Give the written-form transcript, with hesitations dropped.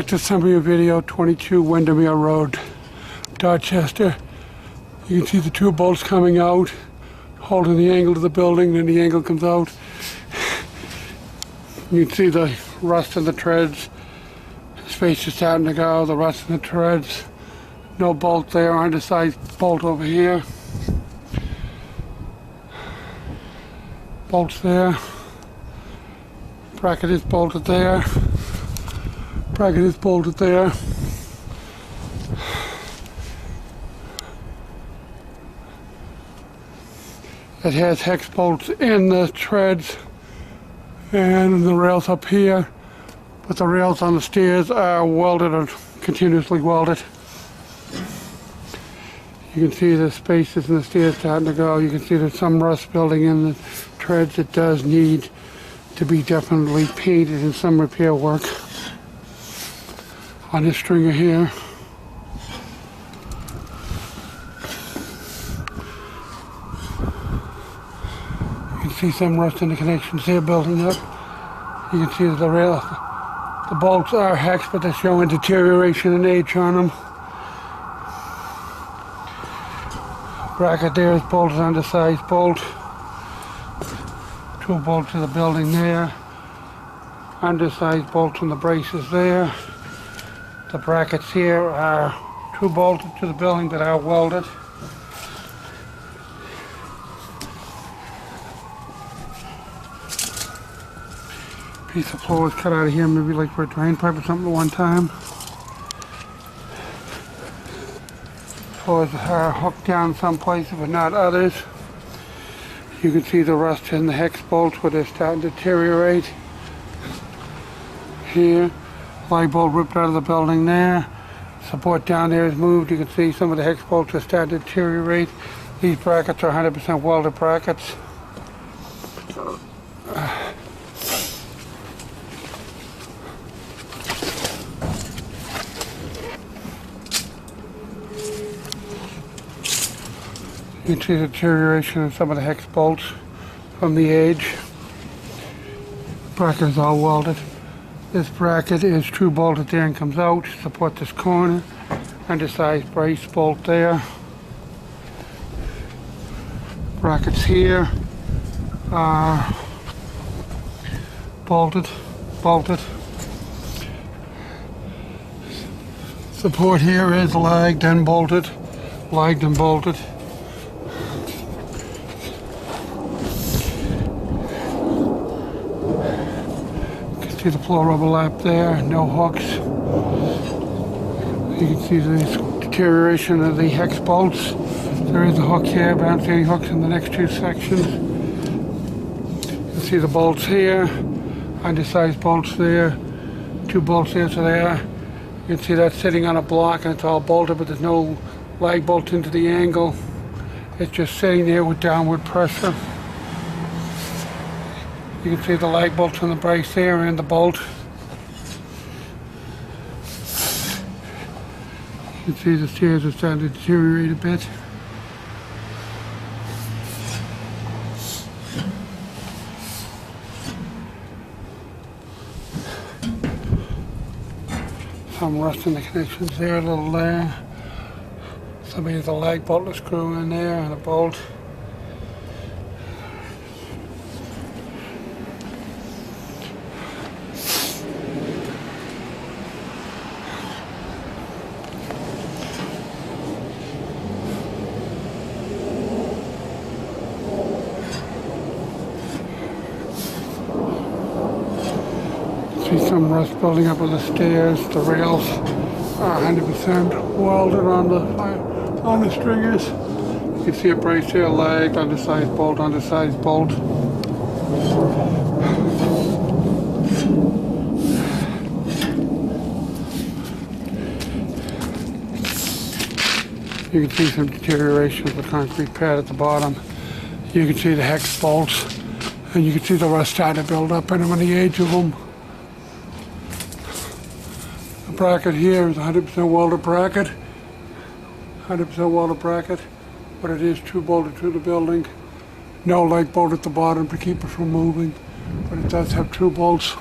Back to Centerville video, 22 Windermere Road, Dorchester. You can see the two bolts coming out, holding the angle of the building, then the angle comes out. You can see the rust in the treads. Space is starting to go, the rust in the treads. No bolt there, undersized bolt over here. Bolts there. Bracket is bolted there. Bracket is bolted there. It has hex bolts in the treads and the rails up here, but the rails on the stairs are welded or continuously welded. You can see the spaces in the stairs starting to go. You can see there's some rust building in the treads. It does need to be definitely painted and some repair work on this stringer here. You can see some rust in the connections here building up. You can see that the bolts are hex, but they're showing deterioration and age on them. Bracket there is bolted, undersized bolt. Two bolts to the building there. Undersized bolts on the braces there. The brackets here are two bolted to the building that are welded. Piece of floor was cut out of here, maybe like for a drain pipe or something at one time. Floors are hooked down some places but not others. You can see the rust in the hex bolts where they're starting to deteriorate. Here, light bolt ripped out of the building there. Support down there is moved. You can see some of the hex bolts are starting to deteriorate. These brackets are 100% welded brackets. You can see the deterioration in some of the hex bolts from the age. Bracket is all welded. This bracket is true bolted there and comes out to support this corner. Undersized brace bolt there. Brackets here are bolted. Support here is lagged and bolted. Lagged and bolted. See the floor overlap there, no hooks. You can see the deterioration of the hex bolts. There is a hook here, but I don't see any hooks in the next two sections. You can see the bolts here, undersized bolts there, two bolts there, so they are. You can see that sitting on a block and it's all bolted, but there's no lag bolts into the angle. It's just sitting there with downward pressure. You can see the lag bolts on the brace there and the bolt. You can see the stairs are starting to deteriorate a bit. Some rust in the connections there, a little there. Somebody has a lag bolt to screw in there and a bolt. See some rust building up on the stairs. The rails are 100% welded on the stringers. You can see a brace here, lagged, undersized bolt, undersized bolt. You can see some deterioration of the concrete pad at the bottom. You can see the hex bolts, and you can see the rust starting to build up in them on the edge of them. The bracket here is 100% welded bracket. 100% welded bracket, but it is true bolted to the building. No light bolt at the bottom to keep it from moving, but it does have true bolts.